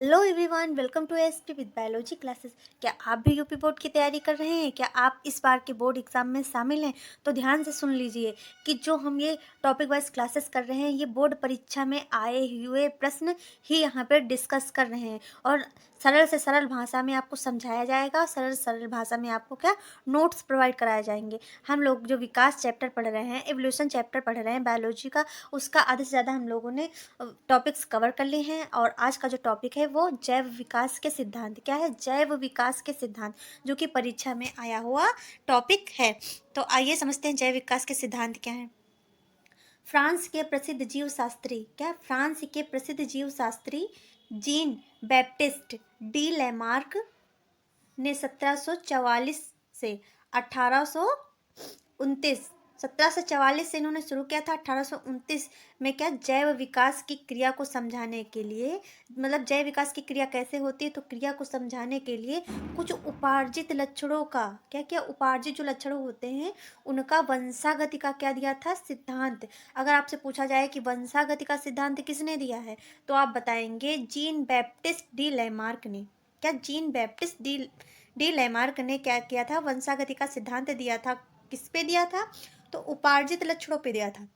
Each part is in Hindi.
Hello everyone, welcome to SP with biology classes. क्या आप भी यूपी बोर्ड की तैयारी कर रहे हैं? क्या आप इस बार के बोर्ड एग्जाम में शामिल हैं? तो ध्यान से सुन लीजिए कि जो हम ये टॉपिक वाइज क्लासेस कर रहे हैं, ये बोर्ड परीक्षा में आए हुए प्रश्न ही यहाँ पर डिस्कस कर रहे हैं और सरल से सरल भाषा में आपको समझाया जाएगा। सरल सरल भाषा में आपको क्या नोट्स प्रोवाइड कराए जाएंगे। हम लोग जो विकास चैप्टर पढ़ रहे हैं, एवोल्यूशन चैप्टर पढ़ रहे हैं बायोलॉजी का, उसका आधे से ज़्यादा हम लोगों ने टॉपिक्स कवर कर लिए हैं। और आज का जो टॉपिक है वो जैव विकास के सिद्धांत। क्या है? जैव विकास के सिद्धांत, जो कि परीक्षा में आया हुआ टॉपिक है। तो आइए समझते हैं जैव विकास के सिद्धांत क्या है। फ्रांस के प्रसिद्ध जीवशास्त्री, क्या फ्रांस के प्रसिद्ध जीवशास्त्री जीन बैप्टिस्ट डी लैमार्क ने 1744 से 1829, 1744 से इन्होंने शुरू किया था। 1829 में क्या जैव विकास की क्रिया को समझाने के लिए, मतलब जैव विकास की क्रिया कैसे होती है, तो क्रिया को समझाने के लिए कुछ उपार्जित लक्षणों का, क्या क्या उपार्जित जो लक्षण होते हैं उनका वंशागति का क्या दिया था? सिद्धांत। अगर आपसे पूछा जाए कि वंशागति का सिद्धांत किसने दिया है, तो आप बताएंगे जीन बैप्टिस्ट डी लैमार्क ने। क्या जीन बैप्टिस्ट डी लैमार्क ने क्या किया था? वंशागति का सिद्धांत दिया था। किस पे दिया था? तो उपार्जित लक्षणों पे दिया था।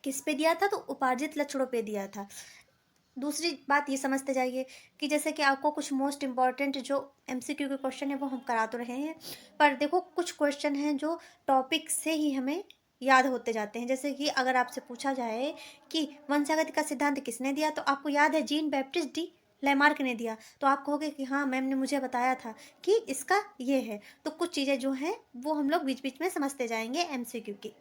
किस पे दिया था? तो उपार्जित लक्षणों पे दिया था। दूसरी बात ये समझते जाइए कि जैसे कि आपको कुछ मोस्ट इम्पॉर्टेंट जो एमसीक्यू के क्वेश्चन है वो हम करा तो रहे हैं, पर देखो कुछ क्वेश्चन हैं जो टॉपिक से ही हमें याद होते जाते हैं। जैसे कि अगर आपसे पूछा जाए कि वंशागति का सिद्धांत किसने दिया, तो आपको याद है जीन बैप्टिस्ट डी लैमार्क ने दिया। तो आप कहोगे कि हाँ मैम ने मुझे बताया था कि इसका ये है। तो कुछ चीज़ें जो हैं वो हम लोग बीच बीच में समझते जाएंगे एमसीक्यू की।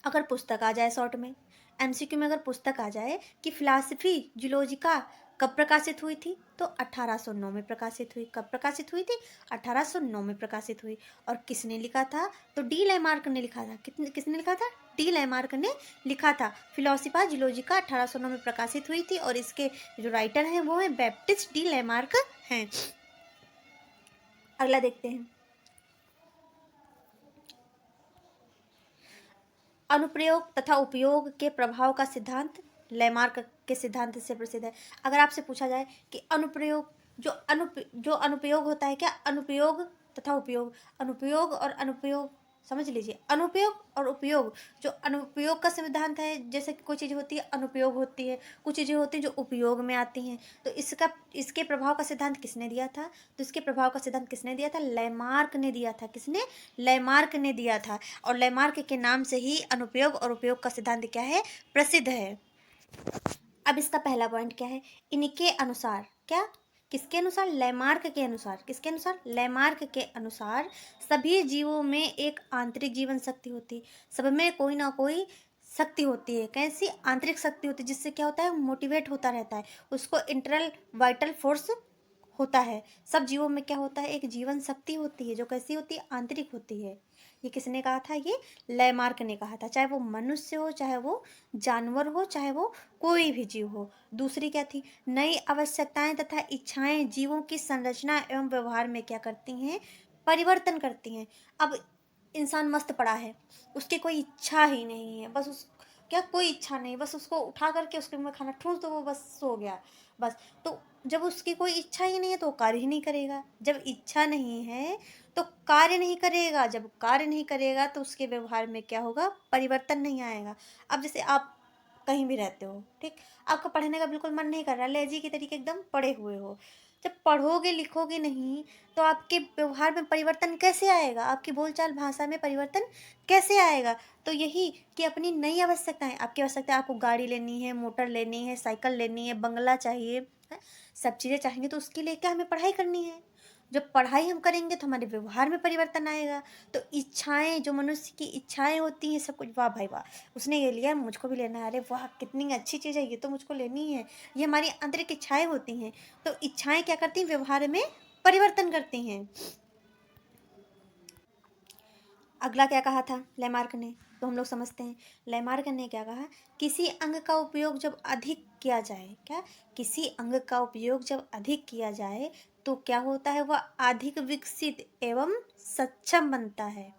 अगर पुस्तक आ जाए शॉर्ट में, एमसीक्यू में अगर पुस्तक आ जाए कि फिलॉसफी जूलॉजिका कब प्रकाशित हुई थी, तो 1809 में प्रकाशित हुई। कब प्रकाशित हुई थी? 1809 में प्रकाशित हुई। और किसने लिखा था? तो डी लैमार्क ने लिखा था। किसने लिखा था? डी लैमार्क ने लिखा था। फिलॉसफा जूलॉजिका 1809 में प्रकाशित हुई थी और इसके जो राइटर हैं वो है बैप्टिस्ट डी लैमार्क हैं। अगला देखते हैं। अनुप्रयोग तथा उपयोग के प्रभाव का सिद्धांत लैमार्क के सिद्धांत से प्रसिद्ध है। अगर आपसे पूछा जाए कि अनुप्रयोग जो अनुप्रयोग होता है, क्या अनुप्रयोग तथा उपयोग, अनुप्रयोग और अनुप्रयोग समझ लीजिए। अनुप्रयोग और उपयोग, जो अनुप्रयोग का सिद्धांत है, जैसे कि कोई चीज़ होती है अनुप्रयोग होती है, कुछ चीज़ें होती हैं जो उपयोग में आती हैं। तो इसके प्रभाव का सिद्धांत किसने दिया था? तो इसके प्रभाव का सिद्धांत किसने दिया था? लैमार्क ने दिया था। किसने? लैमार्क ने दिया था। और लैमार्क के नाम से ही अनुप्रयोग और उपयोग का सिद्धांत क्या है? प्रसिद्ध है। अब इसका पहला पॉइंट क्या है? इनके अनुसार, क्या किसके अनुसार? लैमार्क के अनुसार। किसके अनुसार? लैमार्क के अनुसार सभी जीवों में एक आंतरिक जीवन शक्ति होती है। सब में कोई ना कोई शक्ति होती है। कैसी? आंतरिक शक्ति होती है, जिससे क्या होता है? मोटिवेट होता रहता है। उसको इंटरनल वाइटल फोर्स होता है। सब जीवों में क्या होता है? एक जीवन शक्ति होती है, जो कैसी होती है? आंतरिक होती है। ये किसने कहा था? ये लैमार्क ने कहा था। चाहे वो मनुष्य हो, चाहे वो जानवर हो, चाहे वो कोई भी जीव हो। दूसरी क्या थी? नई आवश्यकताएं तथा इच्छाएं जीवों की संरचना एवं व्यवहार में क्या करती हैं? परिवर्तन करती हैं। अब इंसान मस्त पड़ा है, उसकी कोई इच्छा ही नहीं है, बस उस क्या कोई इच्छा नहीं, बस उसको उठा करके उसके मुंह में खाना ठूस दो, वो बस सो गया बस। तो जब उसकी कोई इच्छा ही नहीं है तो वो कार्य ही नहीं करेगा। जब इच्छा नहीं है तो कार्य नहीं करेगा। जब कार्य नहीं करेगा तो उसके व्यवहार में क्या होगा? परिवर्तन नहीं आएगा। अब जैसे आप कहीं भी रहते हो, ठीक, आपका पढ़ने का बिल्कुल मन नहीं कर रहा, लेजी के तरीके एकदम पड़े हुए हो। जब पढ़ोगे लिखोगे नहीं तो आपके व्यवहार में परिवर्तन कैसे आएगा? आपकी बोलचाल भाषा में परिवर्तन कैसे आएगा? तो यही कि अपनी नई आवश्यकताएं, आपकी आवश्यकता, आपको गाड़ी लेनी है, मोटर लेनी है, साइकिल लेनी है, बंगला चाहिए, सब चीज़ें चाहेंगे, तो उसके लिए क्या हमें पढ़ाई करनी है। जब पढ़ाई हम करेंगे तो हमारे व्यवहार में परिवर्तन आएगा। तो इच्छाएं, जो मनुष्य की इच्छाएं होती हैं, सब कुछ, वाह भाई वाह, उसने ये लिया मुझको भी लेना है, अरे वाह कितनी अच्छी चीज़ है, ये तो मुझको लेनी है। ये हमारी आंतरिक इच्छाएं होती हैं। तो इच्छाएं क्या करती हैं? व्यवहार में परिवर्तन करती हैं। अगला क्या कहा था लैमार्क ने, तो हम लोग समझते हैं। लैमार्क ने क्या कहा? किसी अंग का उपयोग जब अधिक किया जाए, क्या किसी अंग का उपयोग जब अधिक किया जाए तो क्या होता है? वह अधिक विकसित एवं सक्षम बनता है।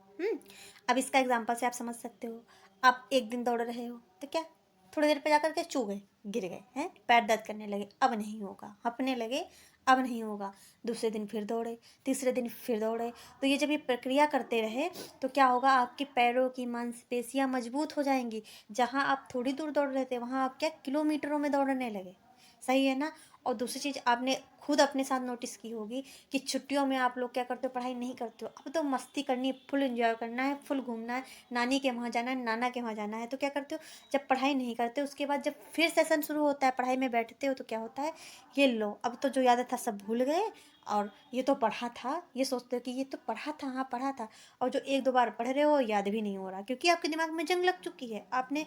अब इसका एग्जाम्पल से आप समझ सकते हो। आप एक दिन दौड़ रहे हो तो क्या थोड़ी देर पे जाकर के चू गए, गिर गए हैं, पैर दर्द करने लगे, अब नहीं होगा, हंपने लगे, अब नहीं होगा। दूसरे दिन फिर दौड़े, तीसरे दिन फिर दौड़े। तो ये जब ये प्रक्रिया करते रहे तो क्या होगा, आपके पैरों की मांसपेशियां मजबूत हो जाएंगी। जहां आप थोड़ी दूर दौड़ रहे थे वहां आप क्या किलोमीटरों में दौड़ने लगे। सही है ना। और दूसरी चीज़ आपने खुद अपने साथ नोटिस की होगी कि छुट्टियों में आप लोग क्या करते हो, पढ़ाई नहीं करते हो। अब तो मस्ती करनी है, फुल एंजॉय करना है, फुल घूमना है, नानी के वहाँ जाना है, नाना के वहाँ जाना है। तो क्या करते हो, जब पढ़ाई नहीं करते उसके बाद जब फिर सेशन शुरू होता है, पढ़ाई में बैठते हो तो क्या होता है, ये लो अब तो जो याद था सब भूल गए, और ये तो पढ़ा था, ये सोचते हो कि ये तो पढ़ा था, हाँ पढ़ा था। और जो एक दो बार पढ़ रहे हो याद भी नहीं हो रहा, क्योंकि आपके दिमाग में जंग लग चुकी है। आपने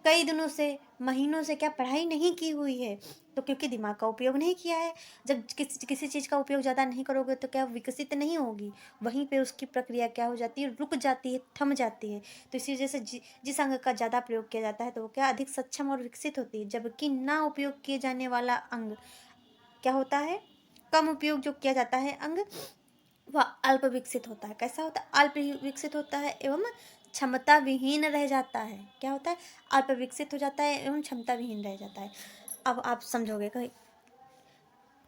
कई दिनों से, महीनों से क्या पढ़ाई नहीं की हुई है, तो क्योंकि दिमाग का उपयोग नहीं किया है। जब किसी चीज़ का उपयोग ज़्यादा नहीं करोगे तो क्या विकसित नहीं होगी, वहीं पे उसकी प्रक्रिया क्या हो जाती है, रुक जाती है, थम जाती है। तो इसी वजह से जिस अंग का ज़्यादा प्रयोग किया जाता है तो वो क्या अधिक सक्षम और विकसित होती है, जबकि ना उपयोग किए जाने वाला अंग क्या होता है, कम उपयोग जो किया जाता है अंग, वह अल्प विकसित होता है। कैसा होता है, अल्प विकसित होता है एवं क्षमता विहीन रह जाता है। क्या होता है, अल्प विकसित हो जाता है एवं क्षमता विहीन रह जाता है। अब आप समझोगे, कहीं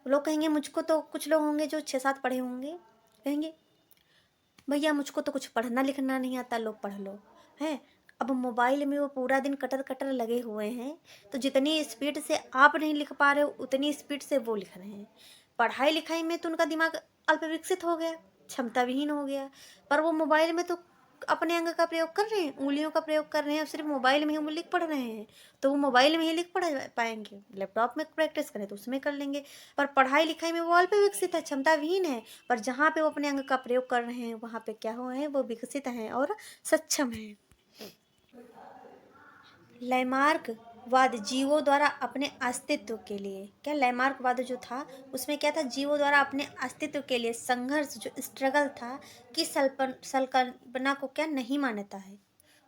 लोग कहेंगे, मुझको तो कुछ लोग होंगे जो 6-7 पढ़े होंगे, कहेंगे भैया मुझको तो कुछ पढ़ना लिखना नहीं आता, लो पढ़ लो है। अब मोबाइल में वो पूरा दिन कटर कटर लगे हुए हैं, तो जितनी स्पीड से आप नहीं लिख पा रहे हो उतनी स्पीड से वो लिख रहे हैं। पढ़ाई लिखाई में तो उनका दिमाग अल्प विकसित हो गया, क्षमता विहीन हो गया, पर वो मोबाइल में तो अपने अंग का प्रयोग कर रहे हैं, उंगलियों का प्रयोग कर रहे हैं, सिर्फ मोबाइल में ही वो लिख पढ़ रहे हैं। तो वो मोबाइल में ही लिख पढ़ पाएंगे, लैपटॉप में प्रैक्टिस करें तो उसमें कर लेंगे। पर पढ़ाई लिखाई में वो अल्प विकसित है, क्षमता विहीन है। पर जहाँ पे वो अपने अंग का प्रयोग कर रहे हैं वहाँ पे क्या हुए हैं, वो विकसित हैं और सक्षम हैं। लैमार्कवाद जीवों द्वारा अपने अस्तित्व के लिए, क्या लैमार्कवाद जो था उसमें क्या था, जीवों द्वारा अपने अस्तित्व के लिए संघर्ष, जो स्ट्रगल था, कि संकल्पना को क्या नहीं मानता है।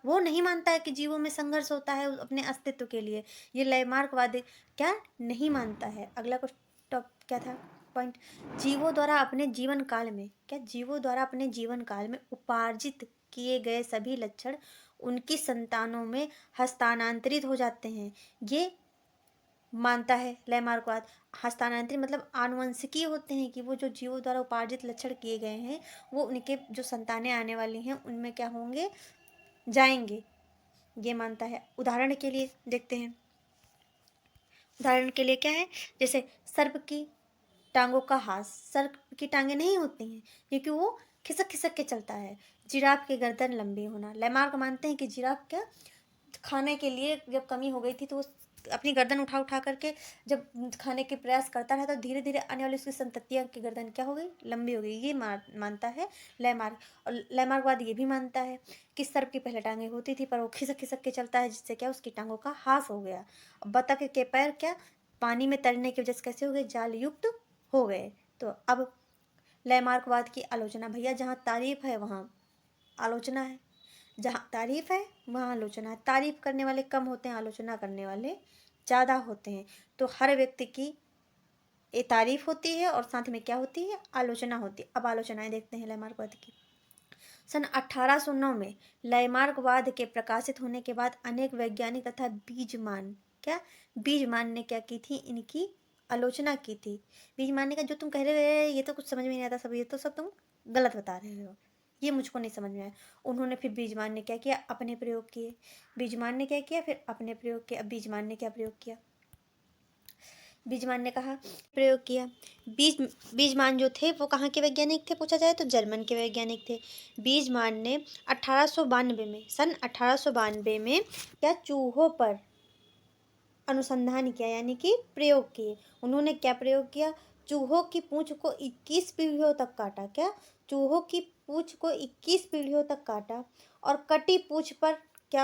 वो नहीं मानता है कि जीवों में संघर्ष होता है अपने अस्तित्व के लिए। ये लैमार्कवाद क्या नहीं मानता है। अगला क्वेश्चन क्या था पॉइंट, जीवों द्वारा अपने जीवन काल में, क्या जीवों द्वारा अपने जीवन काल में उपार्जित किए गए सभी लक्षण उनकी संतानों में हस्तांतरित हो जाते हैं। ये मानता है लैमार्कवाद। हस्तांतरित मतलब आनुवंशिकीय होते हैं, कि वो जो जीवों द्वारा उपार्जित लक्षण किए गए हैं वो उनके जो संतानें आने वाली हैं उनमें क्या होंगे, जाएंगे, ये मानता है। उदाहरण के लिए देखते हैं, उदाहरण के लिए क्या है, जैसे सर्प की टांगों का हाथ, सर्प की टांगे नहीं होती हैं क्योंकि वो खिसक खिसक के चलता है। जिराफ की गर्दन लंबी होना, लैमार्क मानते हैं कि जिराफ क्या खाने के लिए जब कमी हो गई थी तो वो अपनी गर्दन उठा उठा करके जब खाने के प्रयास करता रहा तो धीरे धीरे आने वाली उसकी संततियाँ की गर्दन क्या हो गई, लंबी हो गई। ये मानता है लैमार्क। और लैमार्कवाद ये भी मानता है कि सर्प की पहले टांगे होती थी पर वो खिसक खिसक के चलता है, जिससे क्या उसकी टांगों का ह्रास हो गया। बतख के पैर क्या पानी में तैरने की वजह से कैसे हो गए, जाल युक्त हो गए। तो अब लैमार्कवाद की आलोचना, भैया जहाँ तारीफ है वहाँ आलोचना है, जहाँ तारीफ है वहाँ आलोचना है। तारीफ करने वाले कम होते हैं, आलोचना करने वाले ज़्यादा होते हैं। तो हर व्यक्ति की ये तारीफ होती है और साथ में क्या होती है, आलोचना होती है। अब आलोचनाएं देखते हैं लैमार्कवाद की। सन 1809 में लैमार्कवाद के प्रकाशित होने के बाद अनेक वैज्ञानिक तथा बीजमान, क्या बीजमान ने क्या की थी, इनकी आलोचना की थी। बीजमान ने कहा जो तुम कह रहे हो ये तो कुछ समझ में नहीं आता, सब ये तो सब तुम गलत बता रहे हो, ये मुझको नहीं समझ में आया। उन्होंने फिर बीजमान ने क्या किया, अपने प्रयोग किए। बीजमान ने क्या किया, फिर अपने प्रयोग किया। अब बीजमान ने क्या प्रयोग किया, बीजमान ने कहा प्रयोग किया। बीजमान जो थे वो कहाँ के वैज्ञानिक थे, पूछा जाए तो जर्मन के वैज्ञानिक थे। बीजमान ने 1892 में, सन 1892 में क्या चूहों पर अनुसंधान किया, यानी कि प्रयोग किए। उन्होंने क्या प्रयोग किया, चूहों की पूंछ को 21 पीढ़ियों तक काटा। क्या, चूहों की पूंछ को 21 पीढ़ियों तक काटा और कटी पूंछ पर क्या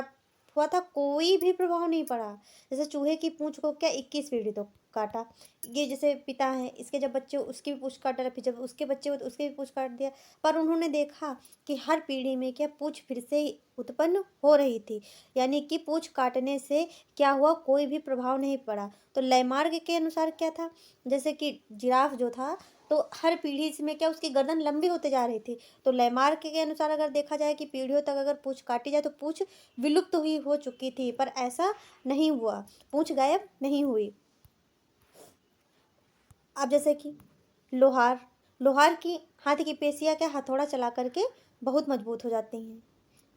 हुआ था, कोई भी प्रभाव नहीं पड़ा। जैसे चूहे की पूंछ को क्या 21 पीढ़ी तक काटा। ये जैसे पिता है, इसके जब बच्चे उसकी भी पूँछ काटा, फिर जब उसके बच्चे हुए तो उसकी भी पूँछ काट दिया। पर उन्होंने देखा कि हर पीढ़ी में क्या पूँछ फिर से उत्पन्न हो रही थी, यानी कि पूँछ काटने से क्या हुआ, कोई भी प्रभाव नहीं पड़ा। तो लैमार्क के अनुसार क्या था, जैसे कि जिराफ जो था तो हर पीढ़ी में क्या उसकी गर्दन लंबी होते जा रही थी। तो लैमार्क के अनुसार अगर देखा जाए कि पीढ़ियों तक अगर पूँछ काटी जाए तो पूँछ विलुप्त हुई हो चुकी थी, पर ऐसा नहीं हुआ, पूँछ गायब नहीं हुई। अब जैसे कि लोहार, लोहार की हाथ की पेशियाँ क्या हथौड़ा चला करके बहुत मजबूत हो जाती हैं।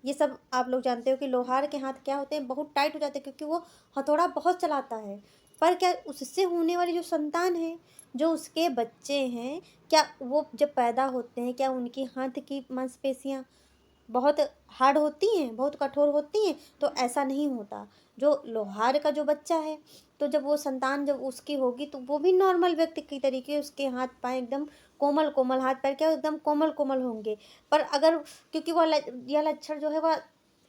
ये सब आप लोग जानते हो कि लोहार के हाथ क्या होते हैं, बहुत टाइट हो जाते हैं, क्योंकि वो हथौड़ा बहुत चलाता है। पर क्या उससे होने वाली जो संतान है, जो उसके बच्चे हैं, क्या वो जब पैदा होते हैं क्या उनकी हाथ की मांसपेशियाँ बहुत हार्ड होती हैं, बहुत कठोर होती हैं? तो ऐसा नहीं होता। जो लोहार का जो बच्चा है, तो जब वो संतान जब उसकी होगी तो वो भी नॉर्मल व्यक्ति की तरीके उसके हाथ पाँव एकदम कोमल कोमल, हाथ पैर क्या एकदम कोमल कोमल होंगे। पर अगर क्योंकि यह लक्षण जो है वह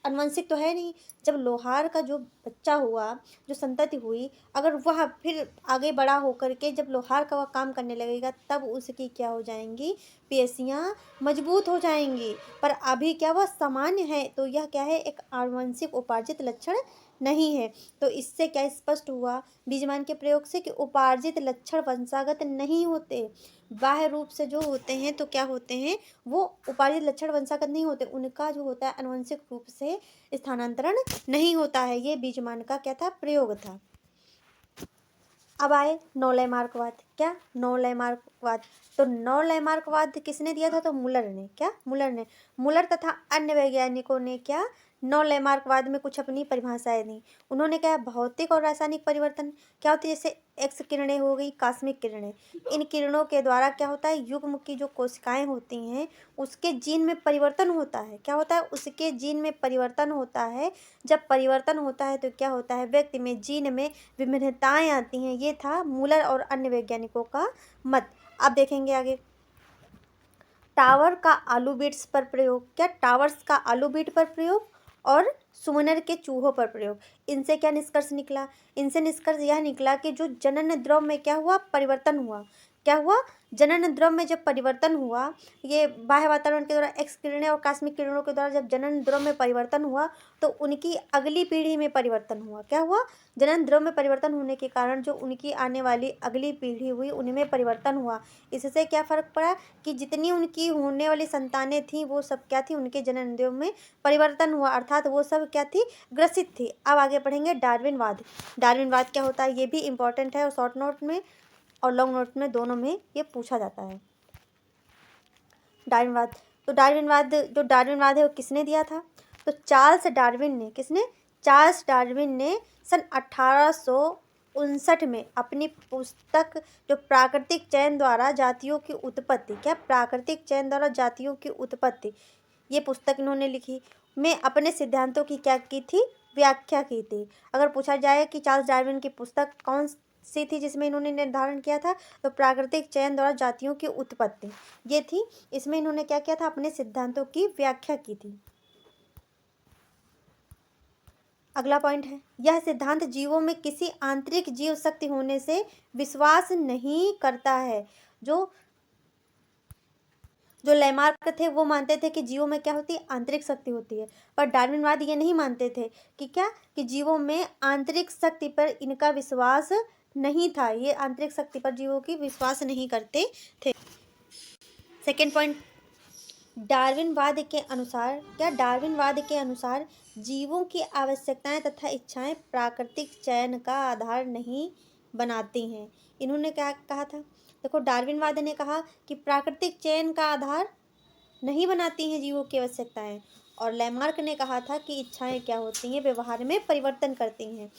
अनुवांशिक तो है नहीं। जब लोहार का जो बच्चा हुआ, जो संतति हुई, अगर वह फिर आगे बड़ा होकर के जब लोहार का वह काम करने लगेगा, तब उसकी क्या हो जाएंगी, पेशियाँ मजबूत हो जाएंगी। पर अभी क्या वह सामान्य है, तो यह क्या है, एक आनुवंशिक उपार्जित लक्षण नहीं है। तो इससे क्या स्पष्ट हुआ बीजमान के प्रयोग से कि उपार्जित लक्षण वंशागत नहीं होते। बाह्य रूप से जो होते हैं तो क्या होते हैं, वो उपार्जित लक्षण वंशागत नहीं होते, उनका जो होता है आनुवंशिक रूप से स्थानांतरण नहीं होता है। ये बीजमान का क्या था, प्रयोग था। अब आए नौ लैमार्कवाद। क्या, नौ लैमार्कवाद। तो नौ लैमार्कवाद किसने दिया था, तो मुलर ने। क्या, मुलर ने। मुलर तथा अन्य वैज्ञानिकों ने क्या नौ लैमार्कवाद में कुछ अपनी परिभाषाएं दी। उन्होंने क्या, भौतिक और रासायनिक परिवर्तन क्या होती है, जैसे एक्स किरणें हो गई, कॉस्मिक किरणें, इन किरणों के द्वारा क्या होता है, युग्म की जो कोशिकाएं होती हैं उसके जीन में परिवर्तन होता है। क्या होता है, उसके जीन में परिवर्तन होता है। जब परिवर्तन होता है तो क्या होता है, व्यक्ति में जीन में विभिन्नताएं आती हैं। ये था मुलर और अन्य वैज्ञानिकों का मत। अब देखेंगे आगे, टावर का आलू बीट्स पर प्रयोग। क्या, टावर्स का आलू बीट पर प्रयोग और सुमनर के चूहों पर प्रयोग। इनसे क्या निष्कर्ष निकला, इनसे निष्कर्ष यह निकला कि जो जनन द्रव में क्या हुआ, परिवर्तन हुआ। क्या हुआ, जनन द्रव में जब परिवर्तन हुआ, ये बाह्य वातावरण के द्वारा एक्स किरणें और कॉस्मिक किरणों के द्वारा जब जनन द्रव में परिवर्तन हुआ, तो उनकी अगली पीढ़ी में परिवर्तन हुआ। क्या हुआ, जनन द्रव में परिवर्तन होने के कारण जो उनकी आने वाली अगली पीढ़ी हुई, उनमें परिवर्तन हुआ। इससे क्या फर्क पड़ा कि जितनी उनकी होने वाली संतानें थीं वो सब क्या थी, उनके जनन द्रव में परिवर्तन हुआ, अर्थात वो सब क्या थी, ग्रसित थी। अब आगे पढ़ेंगे डार्विनवाद। डार्विनवाद क्या होता है, ये भी इंपॉर्टेंट है और शॉर्ट नोट में और लॉन्ग नोट में दोनों में ये पूछा जाता है। डार्विनवाद, तो डार्विनवाद है वो किसने दिया था, तो चार्ल्स डार्विन ने। किसने, चार्ल्स डार्विन ने सन 1859 में अपनी पुस्तक जो प्राकृतिक चयन द्वारा जातियों की उत्पत्ति, क्या, प्राकृतिक चयन द्वारा जातियों की उत्पत्ति, ये पुस्तक इन्होंने लिखी, में अपने सिद्धांतों की क्या की थी, व्याख्या की थी। अगर पूछा जाए कि चार्ल्स डार्विन की पुस्तक कौन सी थी जिसमें इन्होंने निर्धारण किया था, तो प्राकृतिक चयन द्वारा जातियों की उत्पत्ति ये थी। इसमें इन्होंने क्या किया था, अपने सिद्धांतों की व्याख्या की थी। अगला पॉइंट है, यह सिद्धांत जीवों में किसी आंतरिक जीव शक्ति होने से विश्वास नहीं करता है। जो लैमार्क थे वो मानते थे कि जीवों में क्या होती है, आंतरिक शक्ति होती है। पर डार्विनवाद ये नहीं मानते थे कि क्या, कि जीवों में आंतरिक शक्ति पर इनका विश्वास नहीं था। ये आंतरिक शक्ति पर जीवों की विश्वास नहीं करते थे। सेकेंड पॉइंट, डार्विनवाद के अनुसार, क्या, डार्विनवाद के अनुसार जीवों की आवश्यकताएं तथा इच्छाएं प्राकृतिक चयन का आधार नहीं बनाती हैं। इन्होंने क्या कहा था, देखो डार्विनवाद ने कहा कि प्राकृतिक चयन का आधार नहीं बनाती हैं जीवों की आवश्यकताएं, और लैमार्क ने कहा था कि इच्छाएं क्या होती हैं, व्यवहार में परिवर्तन करती हैं।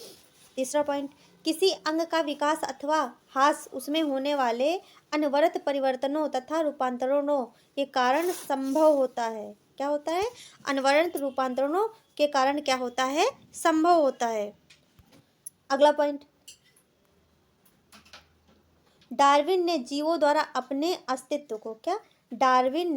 तीसरा पॉइंट, किसी अंग का विकास अथवा ह्रास उसमें होने वाले अनवरत परिवर्तनों तथा रूपांतरणों के कारण संभव होता है। क्या होता है, अनवरत रूपांतरणों के कारण क्या होता है, संभव होता है। अगला पॉइंट, डार्विन ने जीवों द्वारा अपने अस्तित्व को, क्या, डार्विन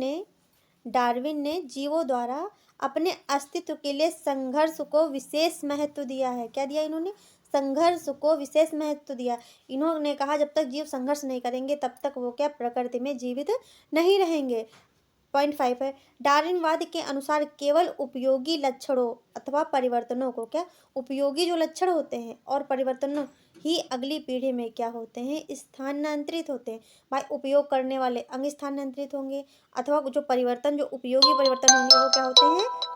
ने जीवों द्वारा अपने अस्तित्व के लिए संघर्ष को विशेष महत्व दिया है। क्या दिया इन्होंने, संघर्ष को विशेष महत्व दिया। इन्होंने कहा जब तक जीव संघर्ष नहीं करेंगे तब तक वो क्या प्रकृति में जीवित नहीं रहेंगे। पॉइंट 5 है, डार्विनवाद के अनुसार केवल उपयोगी लक्षणों अथवा परिवर्तनों को क्या उपयोगी जो लक्षण होते हैं और परिवर्तनों ही अगली पीढ़ी में क्या होते हैं स्थानांतरित होते हैं। भाई उपयोग करने वाले अंग स्थानांतरित होंगे अथवा जो परिवर्तन जो उपयोगी परिवर्तन होंगे वो क्या होते हैं